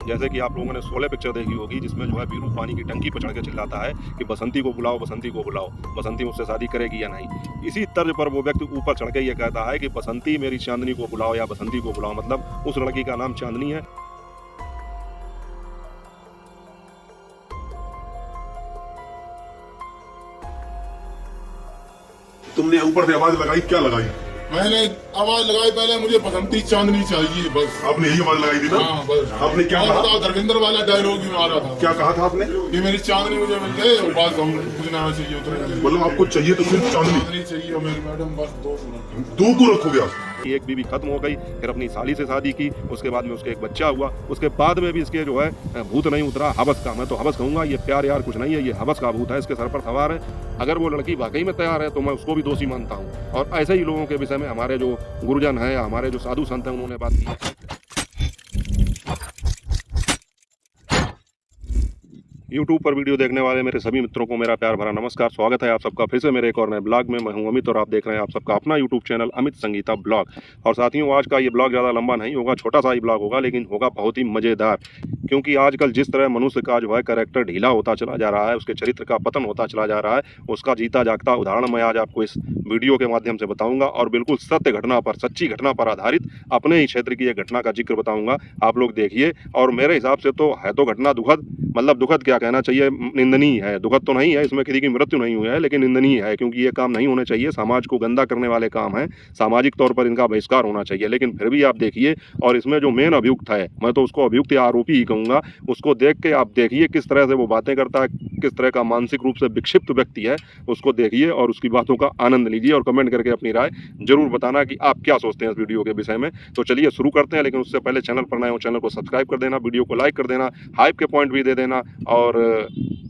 जैसे कि आप लोगों ने शोले पिक्चर देखी होगी, जिसमें जो है वीरू पानी की टंकी पर चढ़ के चिल्लाता है कि बसंती को बुलाओ, बसंती को बुलाओ, बसंती मुझसे शादी करेगी या नहीं। इसी तर्ज पर वो व्यक्ति ऊपर चढ़ के ये कहता है कि बसंती मेरी चांदनी को बुलाओ या बसंती को बुलाओ, मतलब उस लड़की का नाम चांदनी है। तुमने ऊपर से आवाज लगाई, क्या लगाई? मैंने आवाज लगाई, पहले मुझे बसंती चांदनी चाहिए बस। आपने यही आवाज लगाई थी ना? हाँ बस। आपने क्या कहा? धर्मेंद्र वाला डायलॉग भी मारा था। क्या कहा था आपने? कि मेरी चांदनी मुझे मिल जाए और बस, हम कुछ ना चाहिए उतरे। मतलब आपको चाहिए तो सिर्फ चांदनी चांदनी चाहिए और मेरी मैडम बस दो को रखोगे आप? एक बीवी खत्म हो गई, फिर अपनी साली से शादी की, उसके बाद में उसके एक बच्चा हुआ, उसके बाद में भी इसके जो है भूत नहीं उतरा, हवस का। मैं तो हवस कहूंगा, ये प्यार यार कुछ नहीं है, ये हवस का भूत है, इसके सर पर सवार है। अगर वो लड़की वाकई में तैयार है तो मैं उसको भी दोषी मानता हूँ। और ऐसे ही लोगों के विषय में हमारे जो गुरुजन हैं, हमारे जो साधु संत हैं, उन्होंने बात की। यूट्यूब पर वीडियो देखने वाले मेरे सभी मित्रों को मेरा प्यार भरा नमस्कार। स्वागत है आप सबका फिर से मेरे एक और नए ब्लॉग में। मैं हूं अमित और आप देख रहे हैं आप सबका अपना YouTube channel Amit Sangeeta blog. और साथियों, आज का ये ब्लॉग ज़्यादा लंबा नहीं होगा, छोटा सा ही ब्लॉग होगा, लेकिन होगा बहुत ही मज़ेदार। क्योंकि आजकल जिस तरह मनुष्य का जो है कैरेक्टर ढीला होता चला जा रहा है, उसके चरित्र का पतन होता चला जा रहा है, उसका जीता जागता उदाहरण मैं आज आपको इस वीडियो के माध्यम से बताऊंगा। और बिल्कुल सत्य घटना पर, सच्ची घटना पर आधारित अपने ही क्षेत्र की एक घटना का जिक्र बताऊंगा। आप लोग देखिए। और मेरे हिसाब से तो है तो घटना दुखद, मतलब दुखद क्या कहना चाहिए, निंदनीय है। दुखद तो नहीं है, इसमें किसी की मृत्यु नहीं हुई है, लेकिन निंदनीय है, क्योंकि ये काम नहीं होने चाहिए। समाज को गंदा करने वाले काम हैं, सामाजिक तौर पर इनका बहिष्कार होना चाहिए। लेकिन फिर भी आप देखिए, और इसमें जो मेन अभियुक्त है, मैं तो उसको अभियुक्त या आरोपी ही कहूँगा, उसको देख के आप देखिए किस तरह से वो बातें करता है, किस तरह का मानसिक रूप से विक्षिप्त व्यक्ति है, उसको देखिए और उसकी बातों का आनंद लीजिए। और कमेंट करके अपनी राय जरूर बताना कि आप क्या सोचते हैं इस वीडियो के विषय में। तो चलिए शुरू करते हैं, लेकिन उससे पहले चैनल पर नए हो, चैनल को सब्सक्राइब कर देना, वीडियो को लाइक कर देना, हाइप के पॉइंट भी दे देना, और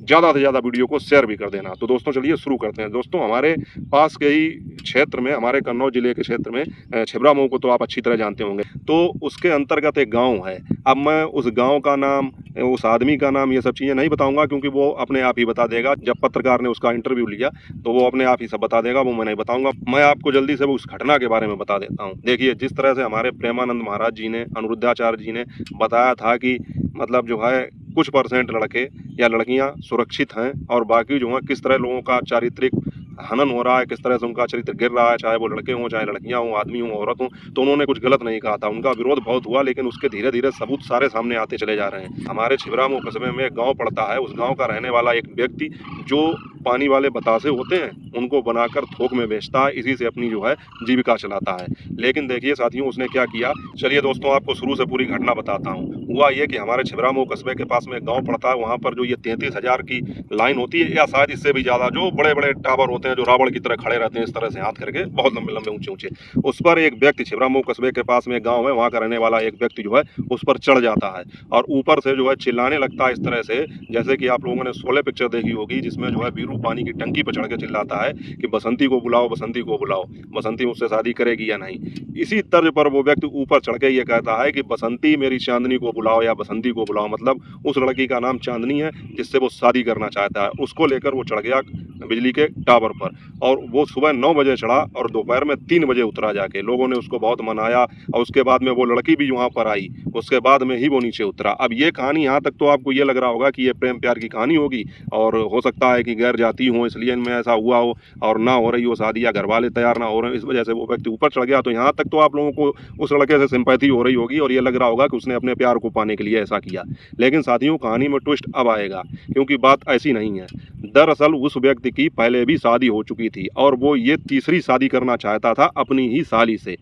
ज़्यादा से ज़्यादा वीडियो को शेयर भी कर देना। तो दोस्तों चलिए शुरू करते हैं। दोस्तों, हमारे पास के ही क्षेत्र में, हमारे कन्नौज जिले के क्षेत्र में छिबरा मऊ को तो आप अच्छी तरह जानते होंगे, तो उसके अंतर्गत एक गांव है। अब मैं उस गांव का नाम, उस आदमी का नाम, ये सब चीज़ें नहीं बताऊंगा, क्योंकि वो अपने आप ही बता देगा। जब पत्रकार ने उसका इंटरव्यू लिया तो वो अपने आप ही सब बता देगा, वो मैं नहीं बताऊंगा। मैं आपको जल्दी से वो उस घटना के बारे में बता देता हूँ। देखिए, जिस तरह से हमारे प्रेमानंद महाराज जी ने, अनिरुद्धाचार्य जी ने बताया था कि मतलब जो है कुछ परसेंट लड़के या लड़कियां सुरक्षित हैं, और बाकी जो है किस तरह लोगों का चारित्रिक हनन हो रहा है, किस तरह से उनका चरित्र गिर रहा है, चाहे वो लड़के हों, चाहे लड़कियां हों, आदमी हों, औरत हों। तो उन्होंने कुछ गलत नहीं कहा था, उनका विरोध बहुत हुआ, लेकिन उसके धीरे धीरे सबूत सारे सामने आते चले जा रहे हैं। हमारे छिबरा मऊ कस्बे में एक गाँव पड़ता है, उस गाँव का रहने वाला एक व्यक्ति जो पानी वाले बतासे होते हैं उनको बनाकर थोक में बेचता है, इसी से अपनी जो है जीविका चलाता है। लेकिन देखिए साथियों, उसने क्या किया, चलिए दोस्तों आपको शुरू से पूरी घटना बताता हूँ। हुआ ये कि हमारे छिबरा मऊ कस्बे के पास में एक गाँव पड़ता है, वहाँ पर जो ये 33,000 की लाइन होती है, या शायद इससे भी ज़्यादा, जो बड़े बड़े टावर होते हैं जो रावण की तरह खड़े रहते हैं इस तरह से हाथ करके, बहुत लंबे लंबे ऊंचे ऊंचे, उस पर एक व्यक्ति, छिबरा मऊ कस्बे के पास में एक गाँव है, वहाँ का रहने वाला एक व्यक्ति जो है उस पर चढ़ जाता है, और ऊपर से जो है चिल्लाने लगता है इस तरह से, जैसे कि आप लोगों ने शोले पिक्चर देखी होगी, जिसमें जो है वीरू पानी की टंकी पर चढ़ के चिल्लाता है कि बसंती को बुलाओ, बसंती को बुलाओ, बसंती मुझसे शादी करेगी या नहीं। इसी तर्ज पर वो व्यक्ति ऊपर चढ़ के ये कहता है कि बसंती मेरी चांदनी को बुलाओ या बसंती को बुलाओ, मतलब उस लड़की का नाम चांदनी है जिससे वो शादी करना चाहता है। उसको लेकर वो चढ़ गया बिजली के टावर पर, और वो सुबह 9 बजे चढ़ा और दोपहर में 3 बजे उतरा जाके। लोगों ने उसको बहुत मनाया, और उसके बाद में वो लड़की भी वहाँ पर आई, उसके बाद में ही वो नीचे उतरा। अब ये कहानी यहाँ तक तो आपको ये लग रहा होगा कि ये प्रेम प्यार की कहानी होगी, और हो सकता है कि गैर जाती हो, इसलिए इनमें ऐसा हुआ हो, और ना हो रही हो शादी, या घर वाले तैयार ना हो रहे, इस वजह से वो व्यक्ति ऊपर चढ़ गया। तो यहाँ तक तो आप लोगों को उस लड़के से सिंपैथी हो रही होगी, और ये लग रहा होगा कि उसने अपने प्यार को पाने के लिए ऐसा किया। लेकिन साथियों, कहानी में ट्विस्ट अब आएगा, क्योंकि बात ऐसी नहीं है। दरअसल उस व्यक्ति की पहले भी शादी हो चुकी थी, और वो ये तीसरी शादी करना चाहता था अपनी ही साली से।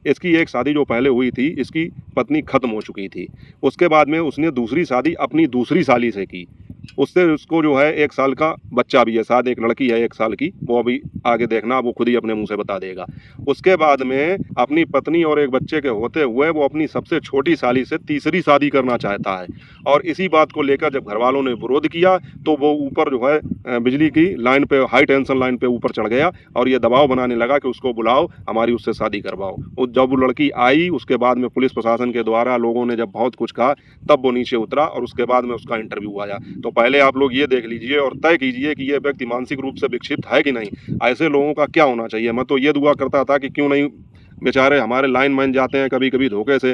इसकी एक शादी जो पहले हुई थी, इसकी पत्नी खत्म हो चुकी थी। उसके बाद में उसने दूसरी शादी अपनी दूसरी साली से की। उससे उसको जो है 1 साल का बच्चा भी है, शायद एक लड़की है 1 साल की, वो अभी आगे देखना, वो खुद ही अपने मुंह से बता देगा। उसके बाद में अपनी पत्नी और एक बच्चे के होते हुए वो अपनी सबसे छोटी साली से तीसरी शादी करना चाहता है। और इसी बात को लेकर जब घर वालों ने विरोध किया, तो वो ऊपर जो है बिजली की लाइन पे, हाई टेंशन लाइन पे ऊपर चढ़ गया, और ये दबाव बनाने लगा कि उसको बुलाओ, हमारी उससे शादी करवाओ। जब वो लड़की आई, उसके बाद में पुलिस प्रशासन के द्वारा लोगों ने जब बहुत कुछ कहा, तब वो नीचे उतरा, और उसके बाद में उसका इंटरव्यू आया। तो पहले आप लोग ये देख लीजिए और तय कीजिए कि ये व्यक्ति मानसिक रूप से विक्षिप्त है कि नहीं। ऐसे लोगों का क्या होना चाहिए। मैं तो ये दुआ करता था कि क्यों नहीं बेचारे हमारे लाइनमैन जाते हैं कभी कभी धोखे से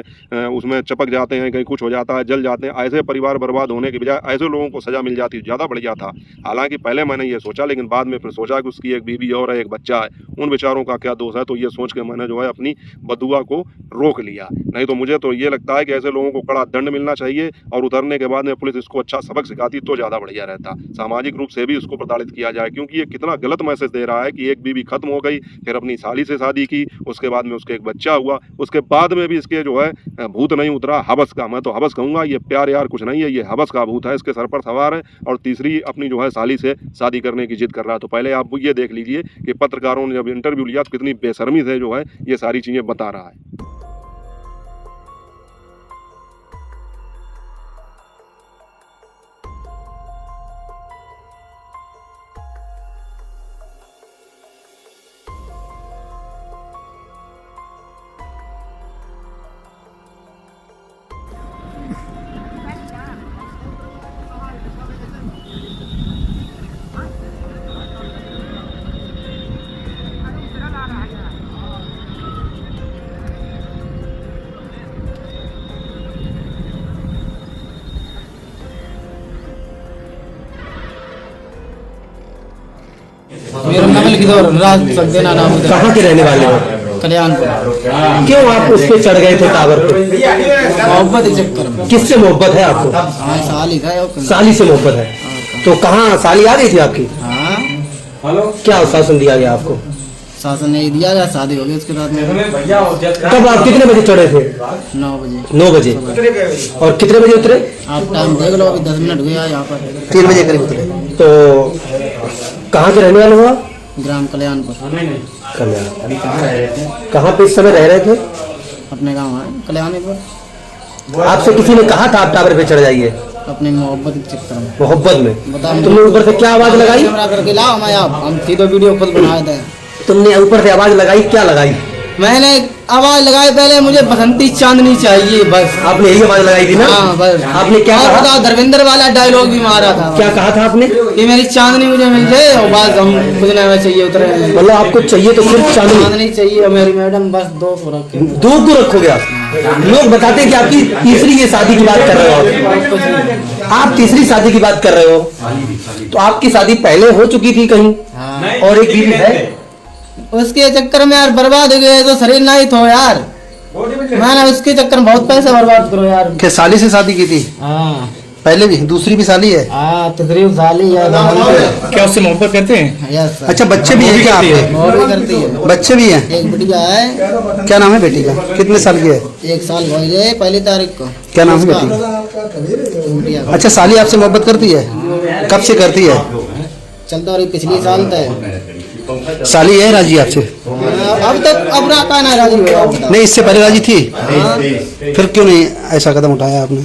उसमें चपक जाते हैं, कहीं कुछ हो जाता है, जल जाते हैं। ऐसे परिवार बर्बाद होने के बजाय ऐसे लोगों को सज़ा मिल जाती ज़्यादा बढ़िया था। हालांकि पहले मैंने ये सोचा, लेकिन बाद में फिर सोचा कि उसकी एक बीवी और है, एक बच्चा है, उन बेचारों का क्या दोष है। तो ये सोच के मैंने जो है अपनी बदुआ को रोक लिया। नहीं तो मुझे तो ये लगता है कि ऐसे लोगों को कड़ा दंड मिलना चाहिए और उतरने के बाद में पुलिस इसको अच्छा सबक सिखाती तो ज़्यादा बढ़िया रहता। सामाजिक रूप से भी इसको प्रताड़ित किया जाए, क्योंकि ये कितना गलत मैसेज दे रहा है कि एक बीवी खत्म हो गई, फिर अपनी साली से शादी की, उसके बाद में उसके एक बच्चा हुआ, उसके बाद में भी इसके जो है भूत नहीं उतरा, हवस का। मैं तो हवस कहूँगा, ये प्यार यार कुछ नहीं है, ये हवस का भूत है, इसके सर पर सवार है और तीसरी अपनी जो है साली से शादी करने की जिद कर रहा है। तो पहले आप ये देख लीजिए कि पत्रकारों ने जब इंटरव्यू लिया तो कितनी बेशर्मी से जो है ये सारी चीज़ें बता रहा है। मेरा नाम किधर राज सकदेना नाम है। कहाँ के रहने वाले हो? कल्याणपुर। क्यों आप उस पे चढ़ गए थे टावर पे? मोहब्बत के चक्कर में। किससे मोहब्बत है आपको? हाँ साली था साली से मोहब्बत है। तो कहाँ साली आ गई थी आपकी? हाँ क्या शासन दिया गया आपको? शासन ने दिया गया, शादी हो गई उसके बाद में। कब आप कितने बजे चढ़े थे? 9 बजे। 9 बजे। और कितने बजे उतरे? आप टाइम देख लो, अभी 10 मिनट हुए यहाँ पर। 3 बजे करीब उतरे। तो कहाँ के रहने वाले हो आप? ग्राम कल्याणपुर। कल्याण। कहाँ पे इस समय रह रहे थे? अपने गाँव है कल्याणपुर। आपसे किसी ने कहा था आप टावर पे चढ़ जाइए? अपने मोहब्बत के चक्कर में। मोहब्बत में? बताओ तुमने ऊपर से क्या आवाज लगाई? कैमरा करके लाओ, हम सीधे वीडियो खुद बनाए थे। तुमने ऊपर से आवाज लगाई, क्या लगाई? मैंने आवाज लगाई पहले, मुझे बसंती चांदनी चाहिए, बस। आपने यही आवाज लगाई थी ना? हाँ बस। आपने क्या और कहा? बताओ, धर्मेंद्र वाला डायलॉग भी मारा था। क्या कहा था आपने? कि मेरी चांदनी मुझे मिल जाए और बस हम खुदने में चाहिए उतरे। मतलब आपको चाहिए तो सिर्फ चांदनी? चांदनी चाहिए और मेरी मैडम बस 2 को रखे। 2 को रखोगे आप? लोग बताते हैं कि आपकी तीसरी ये शादी की बात कर रहे हो आप तीसरी शादी की बात कर रहे हो, तो आपकी शादी पहले हो चुकी थी कहीं? हाँ। और एक बीवी है? उसके चक्कर में यार बर्बाद हो गए, तो शरीर नहीं थो यार। मैंने उसके चक्कर में बहुत पैसा बर्बाद करो यार। क्या साली से शादी की थी? हाँ पहले भी? दूसरी भी साली है? हाँ, तीसरी साली है। क्या उससे मोहब्बत करते हैं? यस। अच्छा, बच्चे भी हैं क्या आपके? और भी करती है। बच्चे भी हैं? एक बेटिया है। क्या नाम है बेटी का? कितने साल की है? 1 साल हो गए पहली तारीख को। क्या नाम है बेटी का? बेटिया अच्छा, साली आपसे मोहब्बत करती है? कब से करती है? चलता और पिछली साल तक। साली है राजी आपसे? अब तक अब राका ना राजी हुआ। नहीं, इससे पहले राजी थी? फिर क्यों नहीं ऐसा कदम उठाया आपने?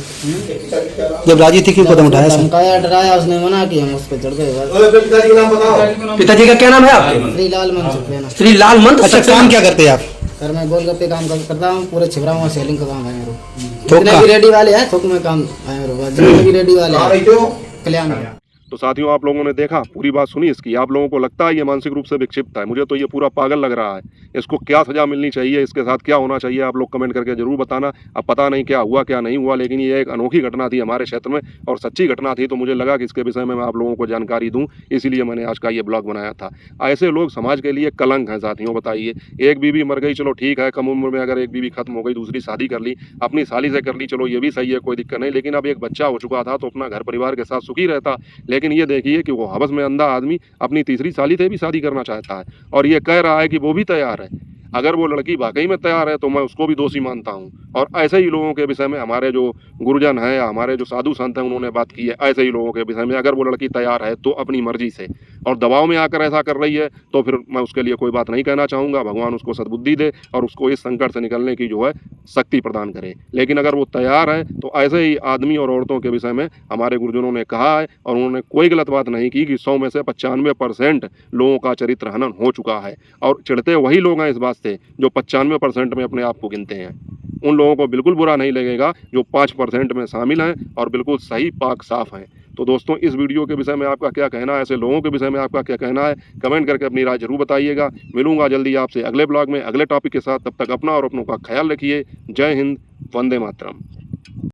जब राजी थी क्यों कदम उठाया? धमकाया, डराया, उसने मना किया, हम उस पर चढ़ गए। पिताजी का क्या नाम है आपके? श्रीलाल मन। श्रीलाल मंत। अच्छा, काम क्या करते हैं आप? सर मैं गोलगप्पे काम करता हूँ, पूरे छिबरा में सेलिंग का काम है मेरे को। थोक जितने का? भी रेडी वाले हैं थोक में काम है मेरे को, जितने भी रेडी वाले हैं कल्याण। तो साथियों, आप लोगों ने देखा, पूरी बात सुनी इसकी। आप लोगों को लगता है ये मानसिक रूप से विक्षिप्त है? मुझे तो ये पूरा पागल लग रहा है। इसको क्या सजा मिलनी चाहिए, इसके साथ क्या होना चाहिए, आप लोग कमेंट करके जरूर बताना। अब पता नहीं क्या हुआ क्या नहीं हुआ, लेकिन ये एक अनोखी घटना थी हमारे क्षेत्र में और सच्ची घटना थी। तो मुझे लगा कि इसके विषय में मैं आप लोगों को जानकारी दूं, इसीलिए मैंने आज का ये ब्लॉग बनाया था। ऐसे लोग समाज के लिए कलंक हैं साथियों। बताइए, एक बीवी मर गई, चलो ठीक है, कम उम्र में अगर एक बीवी खत्म हो गई, दूसरी शादी कर ली, अपनी साली से कर ली, चलो ये भी सही है, कोई दिक्कत नहीं। लेकिन अब एक बच्चा हो चुका था तो अपना घर परिवार के साथ सुखी रहता। लेकिन ये देखिए कि वो हवस में अंधा आदमी अपनी तीसरी साली से भी शादी करना चाहता है और ये कह रहा है कि वो भी तैयार है। अगर वो लड़की वाकई में तैयार है तो मैं उसको भी दोषी मानता हूँ। और ऐसे ही लोगों के विषय में हमारे जो गुरुजन हैं या हमारे जो साधु संत हैं उन्होंने बात की है। ऐसे ही लोगों के विषय में अगर वो लड़की तैयार है तो अपनी मर्जी से और दबाव में आकर ऐसा कर रही है तो फिर मैं उसके लिए कोई बात नहीं कहना चाहूँगा। भगवान उसको सद्बुद्धि दे और उसको इस संकट से निकलने की जो है शक्ति प्रदान करे। लेकिन अगर वो तैयार है तो ऐसे ही आदमी और औरतों के विषय में हमारे गुरुजनों ने कहा है और उन्होंने कोई गलत बात नहीं की कि 100 में से 95% लोगों का चरित्र हनन हो चुका है। और चिढ़ते वही लोग हैं इस बात से जो 95% में अपने आप को गिनते हैं। उन लोगों को बिल्कुल बुरा नहीं लगेगा जो 5% में शामिल हैं और बिल्कुल सही पाक साफ हैं। तो दोस्तों इस वीडियो के विषय में आपका क्या कहना है, ऐसे लोगों के विषय में आपका क्या कहना है, कमेंट करके अपनी राय जरूर बताइएगा। मिलूंगा जल्दी आपसे अगले ब्लॉग में अगले टॉपिक के साथ। तब तक अपना और अपनों का ख्याल रखिए। जय हिंद, वंदे मातरम।